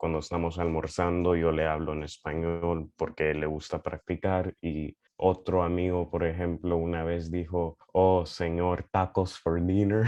cuando estamos almorzando yo le hablo en español porque le gusta practicar y otro amigo, por ejemplo, una vez dijo, oh, señor, tacos for dinner.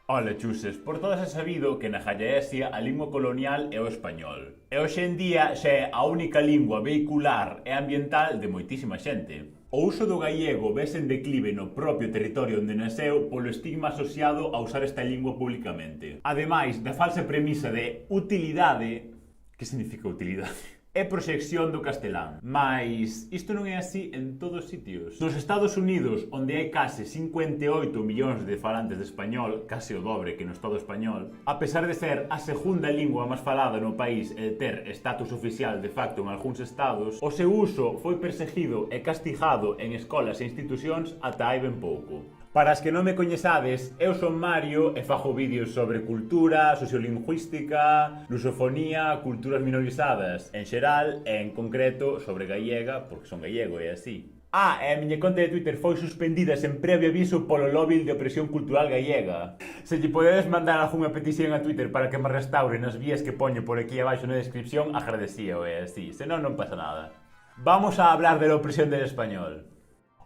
Ola, chuses, por todas é sabido que na Gallaesia a lingua colonial é o español. E hoxe en día xa é a única lingua vehicular e ambiental de moitísima xente. O uso do gallego vese en declive no propio territorio onde nasceu polo estigma asociado a usar esta lingua públicamente. Ademais da falsa premisa de utilidade. Que significa utilidade? É proxección do castelán. Mais isto non é así en todos os sitios. Nos Estados Unidos, onde hai case 58 millóns de falantes de español, case o dobre que no Estado español, a pesar de ser a segunda lingua máis falada no país e de ter estatus oficial de facto en algúns estados, o seu uso foi perseguido e castigado en escolas e institucións ata hai ben pouco. Para as que non me coñezades, eu son Mario e fago vídeos sobre cultura, sociolingüística, lusofonía, culturas minorizadas en xeral e en concreto sobre gallega, porque son gallego e así. E a miña conta de Twitter foi suspendida sen previo aviso polo lóbil de opresión cultural gallega. Se lle podedes mandar algunha petición a Twitter para que me restaure nas vías que poño por aquí abaixo na descripción, agradecío e así, senón non pasa nada. Vamos a hablar de la opresión del español.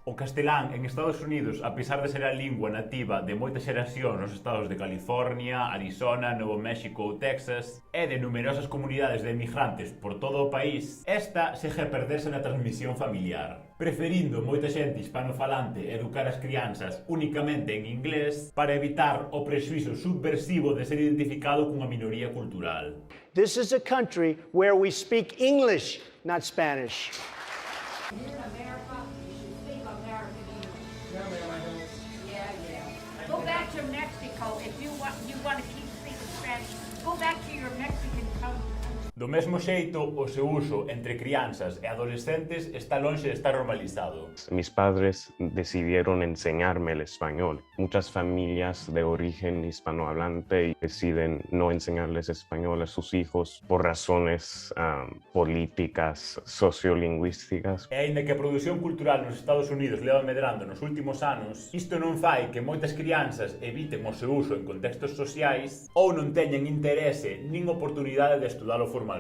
O castelán en Estados Unidos, a pesar de ser a lingua nativa de moitas xeracións nos estados de California, Arizona, Novo México ou Texas e de numerosas comunidades de emigrantes por todo o país, esta segue a perderse na transmisión familiar, preferindo moita xente hispanofalante educar as crianzas únicamente en inglés para evitar o prexuízo subversivo de ser identificado cunha minoría cultural. This is a country where we speak English, not Spanish. You're in America, you should speak American English. No, ma'am, I don't. Yeah. Go back to Mexico if you want to keep speaking Spanish. Go back to your Mexican country. Do mesmo xeito, o seu uso entre crianzas e adolescentes está lonxe de estar normalizado. Mis padres decidieron enseñarme el español. Muchas familias de origen hispanohablante deciden no enseñarles español a sus hijos por razones políticas, sociolingüísticas. E aínda que a produción cultural nos Estados Unidos leva medrando nos últimos anos, isto non fai que moitas crianzas eviten o seu uso en contextos sociais ou non teñan interese nin oportunidade de estudalo formalmente.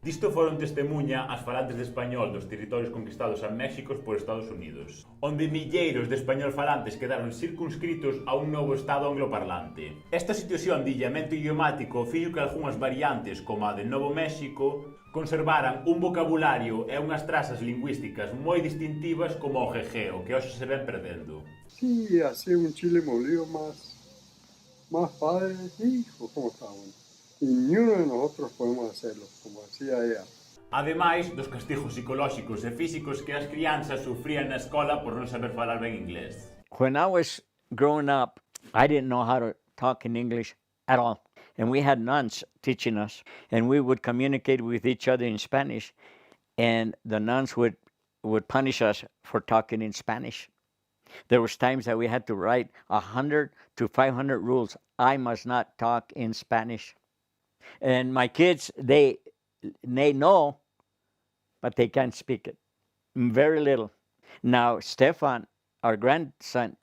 Disto foron testemunha as falantes de español dos territorios conquistados a México por Estados Unidos, onde milleiros de español falantes quedaron circunscritos a un novo estado angloparlante. Esta situación de illamento idiomático fixo que algunhas variantes, como a de Novo México, conservaran un vocabulario e unhas trazas lingüísticas moi distintivas como o jejeo, que hoxe se ven perdendo. Sí, hacer un chile molido más padre, hijo, ¿cómo está bueno? Y ni uno de nosotros podemos hacerlo, como decía ella. Ademais dos castigos psicolóxicos e físicos que as crianzas sufrían na escola por non saber falar ben inglés. When I was growing up, I didn't know how to talk in English at all. And we had nuns teaching us, and we would communicate with each other in Spanish, and the nuns would punish us for talking in Spanish. There was times that we had to write 100 to 500 rules. I must not talk in Spanish. And my kids, they know, but they can't speak it. Very little. Now, Stefan, our grandson,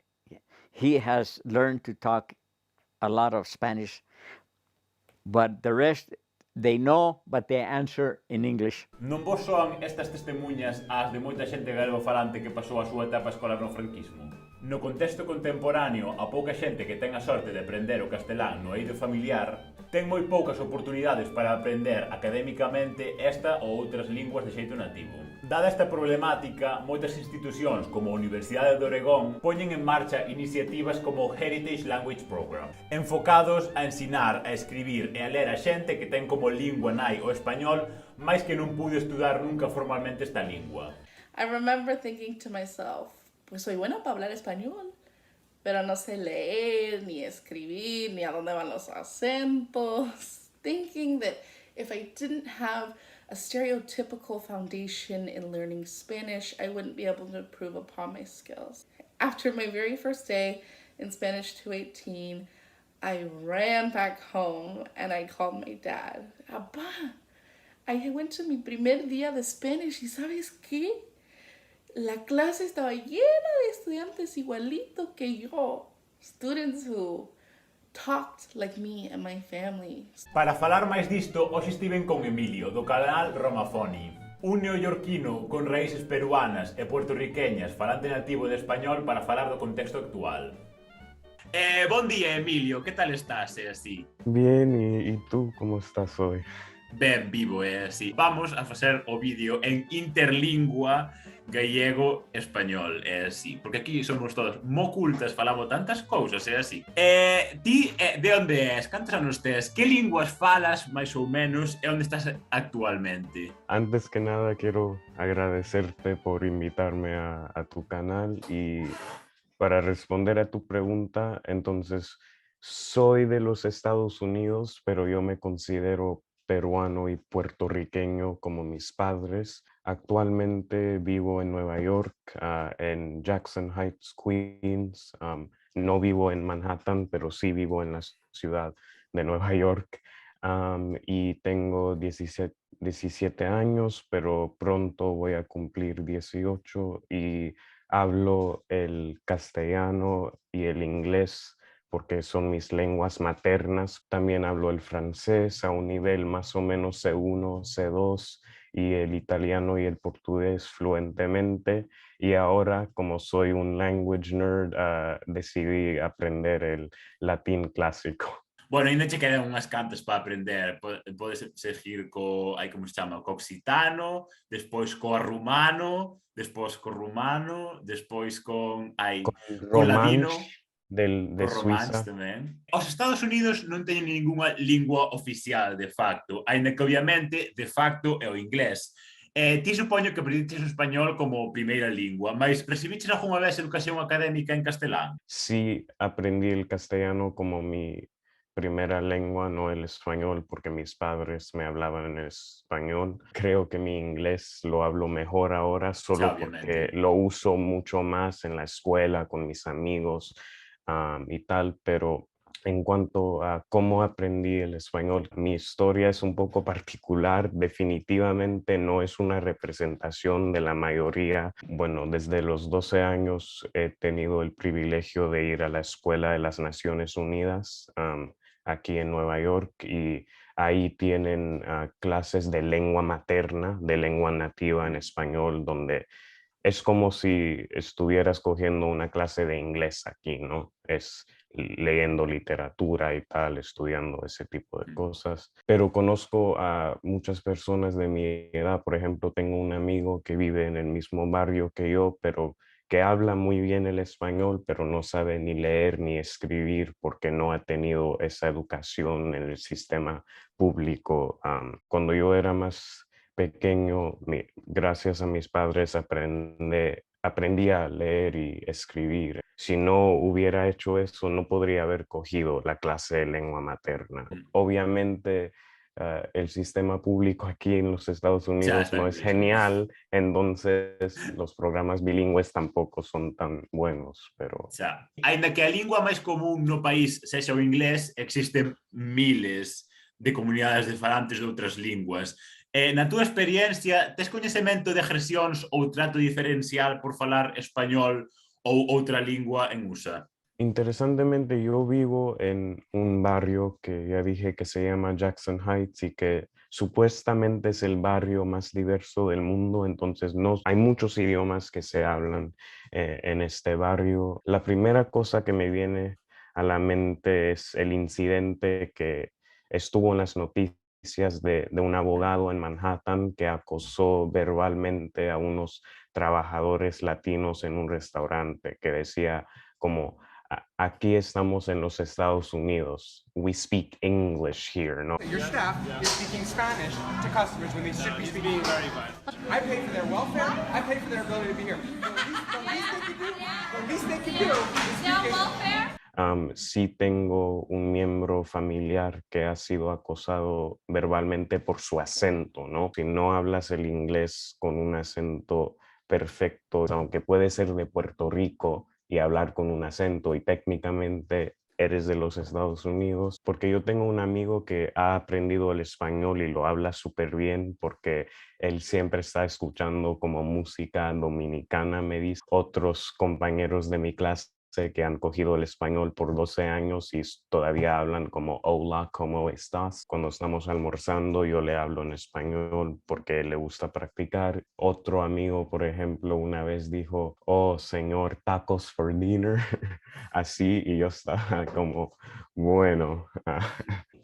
he has learned to talk a lot of Spanish, but the rest, they know, but they answer in English. Non vos son estas testemunhas as de moita xente galego-falante que pasou a súa etapa escolar no franquismo? No contexto contemporáneo, a pouca xente que ten a sorte de aprender o castelán no eido familiar ten moi poucas oportunidades para aprender académicamente esta ou outras linguas de xeito nativo. Dada esta problemática, moitas institucións como a Universidade de Oregón poñen en marcha iniciativas como o Heritage Language Program, enfocados a ensinar a escribir e a ler a xente que ten como lingua nai o español, máis que non pude estudar nunca formalmente esta lingua. I remember thinking to myself, pues soy buena para hablar español, pero no sé leer, ni escribir, ni a dónde van los acentos. Thinking that if I didn't have a stereotypical foundation in learning Spanish, I wouldn't be able to improve upon my skills. After my very first day in Spanish 218, I ran back home and I called my dad. Abba, I went to mi primer día de Spanish y ¿sabes qué? La clase estaba llena de estudiantes igualitos que yo. Students who talked like me and my family. Para falar máis disto, hoxe estiven con Emilio, do canal Romafoni. Un neoyorquino con raíces peruanas e puertorriqueñas falante nativo de español para falar do contexto actual. Bon día, Emilio, que tal estás, así? Bien, ¿y tú cómo estás hoy? Ben vivo, así. Vamos a facer o vídeo en interlingua gallego-español, así. Porque aquí somos todos mocultas, falamos tantas cousas, así. Ti, de onde és? Cantos anos tes? Que linguas falas, máis ou menos, e onde estás actualmente? Antes que nada quiero agradecerte por invitarme a tu canal y para responder a tu pregunta, entonces soy de los Estados Unidos, pero yo me considero peruano y puertorriqueño como mis padres. Actualmente vivo en Nueva York, en Jackson Heights, Queens. No vivo en Manhattan, pero sí vivo en la ciudad de Nueva York. Y tengo 17 años, pero pronto voy a cumplir 18 y hablo el castellano y el inglés porque son mis lenguas maternas. También hablo el francés a un nivel más o menos C1, C2 y el italiano y el portugués fluentemente. Y ahora, como soy un language nerd, decidí aprender el latín clásico. Bueno, ainda che quedan unhas cantas para aprender. Podes seguir como se chama, co occitano, despois co rumano, despois co rumano, despois con ladino, De co romance Suiza. tamén. Os Estados Unidos non teñen ningunha lingua oficial de facto, aínda que obviamente de facto é o inglés. Ti supoño que aprendiste o español como primeira lingua, mas recibiches algunha vez educación académica en castelán? Sí, aprendí el castellano como mi primera lengua, no el español, porque mis padres me hablaban en español. Creo que mi inglés lo hablo mejor ahora solo porque lo uso mucho más en la escuela con mis amigos y tal, pero en cuanto a cómo aprendí el español, mi historia es un poco particular. Definitivamente no es una representación de la mayoría. Bueno, desde los 12 años he tenido el privilegio de ir a la Escuela de las Naciones Unidas aquí en Nueva York y ahí tienen clases de lengua materna, de lengua nativa en español, donde es como si estuvieras cogiendo una clase de inglés aquí, ¿no? Es leyendo literatura y tal, estudiando ese tipo de cosas. Pero conozco a muchas personas de mi edad. Por ejemplo, tengo un amigo que vive en el mismo barrio que yo, pero que habla muy bien el español, pero no sabe ni leer ni escribir porque no ha tenido esa educación en el sistema público. Cuando yo era más pequeño, gracias a mis padres aprendí a leer y escribir. Si no hubiera hecho eso, no podría haber cogido la clase de lengua materna. Obviamente, el sistema público aquí en los Estados Unidos no es genial, entonces los programas bilingües tampoco son tan buenos, pero... Aínda que a lingua máis común no país sexa o inglés, existen miles de comunidades de falantes de outras linguas. Na túa experiencia, tes coñecemento de agresións ou trato diferencial por falar español ou outra lingua en USA? Interesantemente, yo vivo en un barrio que ya dije que se llama Jackson Heights y que supuestamente es el barrio más diverso del mundo, entonces no, hay muchos idiomas que se hablan en este barrio. La primera cosa que me viene a la mente es el incidente que estuvo en las noticias de un abogado en Manhattan que acosó verbalmente a unos trabajadores latinos en un restaurante, que decía como... Aquí estamos en los Estados Unidos. We speak English here, ¿no? Your staff is speaking Spanish to customers when they should be speaking very much. I pay for their welfare. I pay for their ability to be here. The least they can do is speak. Sí tengo un miembro familiar que ha sido acosado verbalmente por su acento, ¿no? Si no hablas el inglés con un acento perfecto, aunque puede ser de Puerto Rico, y hablar con un acento y técnicamente eres de los Estados Unidos, porque yo tengo un amigo que ha aprendido el español y lo habla súper bien porque él siempre está escuchando como música dominicana, me dice. Otros compañeros de mi clase sé que han cogido el español por 12 años y todavía hablan como hola, ¿cómo estás? Cuando estamos almorzando yo le hablo en español porque le gusta practicar. Otro amigo, por ejemplo, una vez dijo, oh, señor, tacos for dinner, así, y yo estaba como, bueno,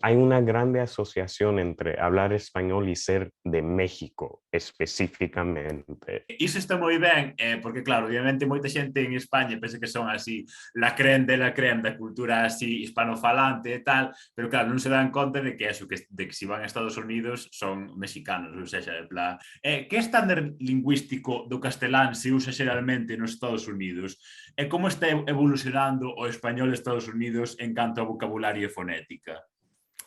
hay una grande asociación entre hablar español y ser de México específicamente. Iso está moi ben, porque claro, obviamente moita xente en España pensa que son así la creme da cultura así hispanofalante e tal, pero claro, non se dan conta de que eso, de que si van a Estados Unidos son mexicanos, ou seja, en plan, que estándar lingüístico do castelán se usa xeralmente nos Estados Unidos? E como está evolucionando o español de Estados Unidos en canto a vocabulario e fonética?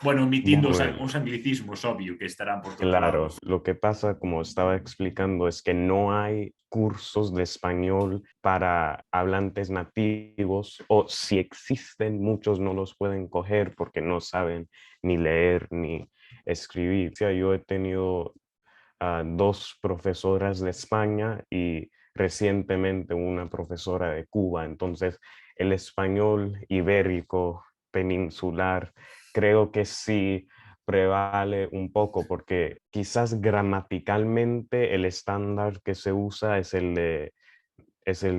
Bueno, omitindo Bueno, os anglicismos, obvio, que estarán por todos claro, lados. lo que pasa, como estaba explicando, es que no hay cursos de español para hablantes nativos, o si existen, muchos no los pueden coger porque no saben ni leer ni escribir. O sea, yo he tenido dos profesoras de España y recientemente una profesora de Cuba. Entonces, el español ibérico peninsular creo que sí prevale un poco porque quizás gramaticalmente el estándar que se usa es el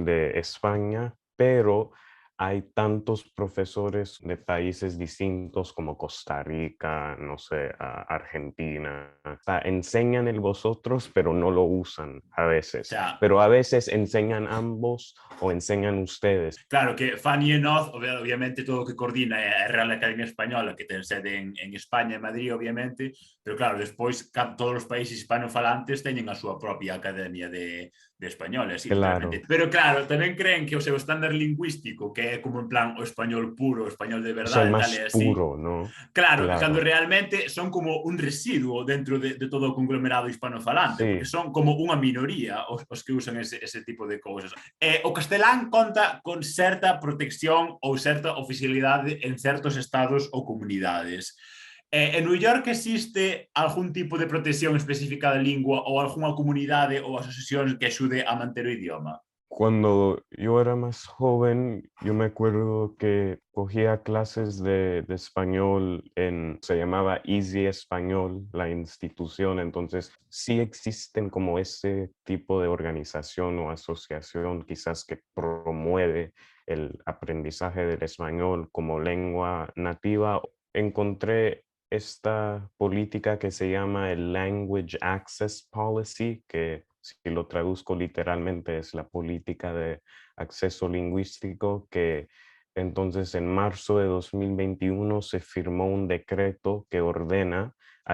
de España, pero hay tantos profesores de países distintos como Costa Rica, no sé, Argentina. O sea, enseñan el vosotros, pero no lo usan a O veces. sea, Pero a veces enseñan ambos o enseñan ustedes. claro que Fanny Enoz, obviamente todo o que coordina é a Real Academia Española, que ten sede en España, en Madrid, obviamente, pero claro, despois todos os países hispanofalantes teñen a súa propia academia de españoles, sí, Claro, totalmente. Pero claro, tamén creen que o seu estándar lingüístico, que é como en plan o español puro, o español de es el verdade, tal más e así, puro, ¿no? claro, cando Claro, realmente son como un residuo dentro de todo o conglomerado hispanofalante, porque sí. son como unha minoría os que usan ese tipo de cousas. O castelán conta con certa protección ou certa oficialidade en certos estados ou comunidades. En New York existe algún tipo de protección específica da lingua ou algunha comunidade ou asociación que axude a manter o idioma? Cuando yo era más joven, yo me acuerdo que cogía clases de español se llamaba Easy Español, la institución. Entonces, sí existen como ese tipo de organización o asociación quizás que promueve el aprendizaje del español como lengua nativa. Encontré esta política que se llama el Language Access Policy, que si lo traduzco literalmente es la política de acceso lingüístico, que entonces en marzo de 2021 se firmó un decreto que ordena a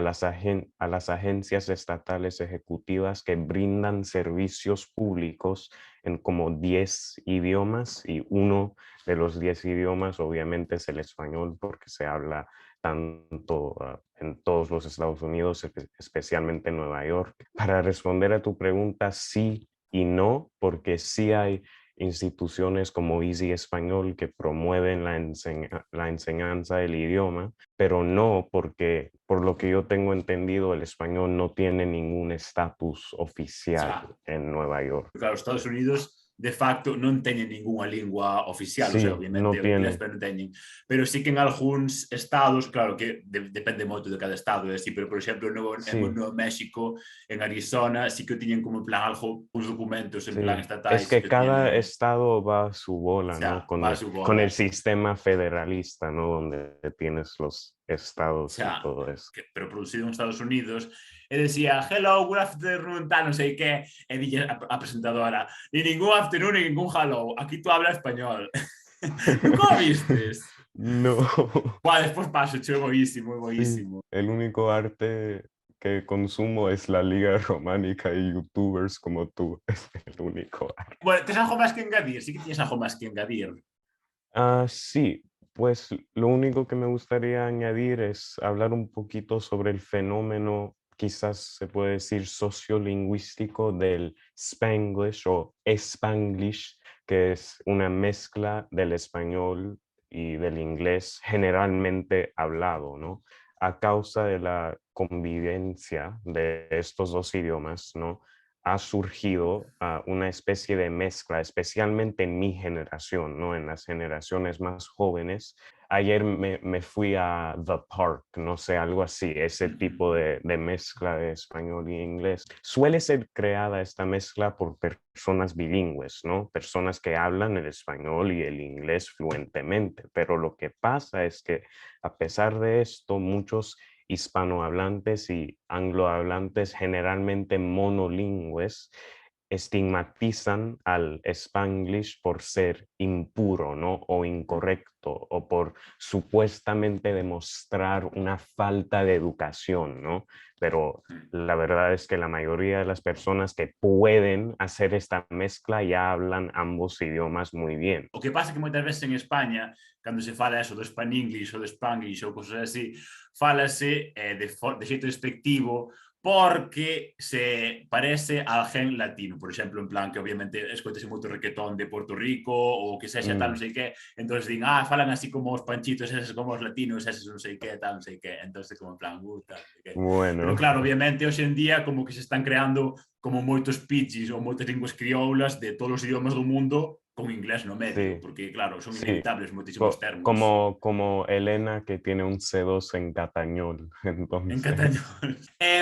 a las agencias estatales ejecutivas que brindan servicios públicos en como 10 idiomas, y uno de los 10 idiomas obviamente es el español porque se habla tanto en todos los Estados Unidos, especialmente en Nueva York. Para responder a tu pregunta, sí y no, porque sí hay instituciones como Easy Español que promueven la enseñanza del idioma, pero no porque, por lo que yo tengo entendido, el español no tiene ningún estatus oficial Xa, en Nueva York. claro, os Estados Unidos de facto non teñen ninguna lingua oficial, o sea, Sí, obviamente no o inglés, tiene. pero non teñen. Pero sí que en algúns estados, claro que depende moito de cada estado, así, pero por exemplo, en Sí, Nuevo México, en Arizona, sí que tiñen como en plan algo, uns documentos en plan sí. Es estatais, sí que que cada tiñen, estado va a su o bola, ¿no? sea, va a su Con el bola. sistema federalista, ¿no? Donde tienes los estados y Xa, todo eso. pero producido en Estados Unidos, e decía, hello, good afternoon, tal, non sei que, e dille a presentadora, ni ningún afternoon, ni ningún hello, aquí tú hablas español. Nunca o vistes? No, Buah, despois paso, che, boísimo, sí, boísimo. el único arte que consumo es la liga románica y youtubers como tú. Es el único arte. Bueno, tes algo máis que engadir? Sí que tienes algo máis que engadir. Sí, pues lo único que me gustaría añadir es hablar un poquito sobre el fenómeno, quizás se puede decir sociolingüístico del Spanglish o Spanglish, que es una mezcla del español y del inglés generalmente hablado, ¿no? A causa de la convivencia de estos dos idiomas, ¿no? ha surgido una especie de mezcla, especialmente en mi generación, ¿no? En las generaciones más jóvenes. Ayer me fui a The Park, no sé, algo así, ese tipo de mezcla de español y inglés. Suele ser creada esta mezcla por personas bilingües, ¿no? Personas que hablan el español y el inglés fluentemente, pero lo que pasa es que a pesar de esto, muchos hispanohablantes y anglohablantes, generalmente monolingües, estigmatizan al Spanglish por ser impuro, ¿no? O incorrecto, o por supuestamente demostrar una falta de educación, ¿no? Pero la verdad es que la mayoría de las personas que pueden hacer esta mezcla ya hablan ambos idiomas muy bien. O que pasa que moitas veces en España, cando se fala eso do Spanglish ou do Spanglish ou cosas así, fálase de xeito despectivo porque se parece a alguén latino, por exemplo, en plan que obviamente escoitese moito requetón de Puerto Rico ou que sexa tal, non sei que, entón din, falan así como os panchitos, eses como os latinos, eses non sei que, tal, non sei que, entón como en plan, tal, non sei que. Bueno. Pero claro, obviamente, hoxe en día como que se están creando como moitos pidgins ou moitas linguas crioulas de todos os idiomas do mundo con inglés no medio, Sí, porque claro, son sí. inevitables moitísimos termos. Como Elena que tiene un C2 en Catañol, entonces. En Catañol.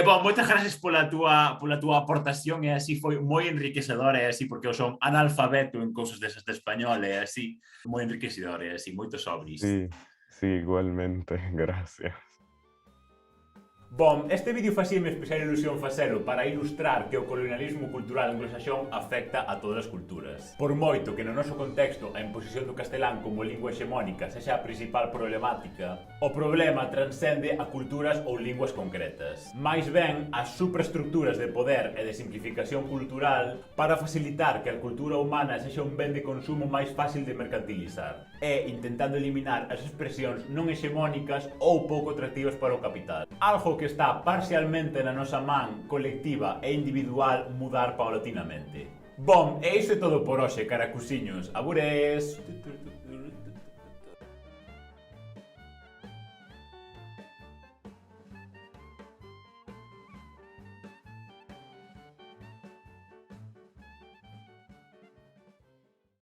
Bon, moitas gracias pola túa aportación, e así foi moi enriquecedor, e así porque eu son analfabeto en cousas desas de español, e así moi enriquecedor, e así moitos sobris. Sí, sí, igualmente, gracias. Bom, este vídeo facíame especial ilusión facelo para ilustrar que o colonialismo cultural anglosaxón afecta a todas as culturas. Por moito que no noso contexto a imposición do castelán como lingua hexemónica sexa a principal problemática, o problema transcende a culturas ou linguas concretas. Mais ben, as superestructuras de poder e de simplificación cultural para facilitar que a cultura humana sexa un ben de consumo máis fácil de mercantilizar, e intentando eliminar as expresións non hexemónicas ou pouco atractivas para o capital. Algo que está parcialmente na nosa man colectiva e individual mudar paulatinamente. Bom, e iso é todo por hoxe, caracusiños. Abures!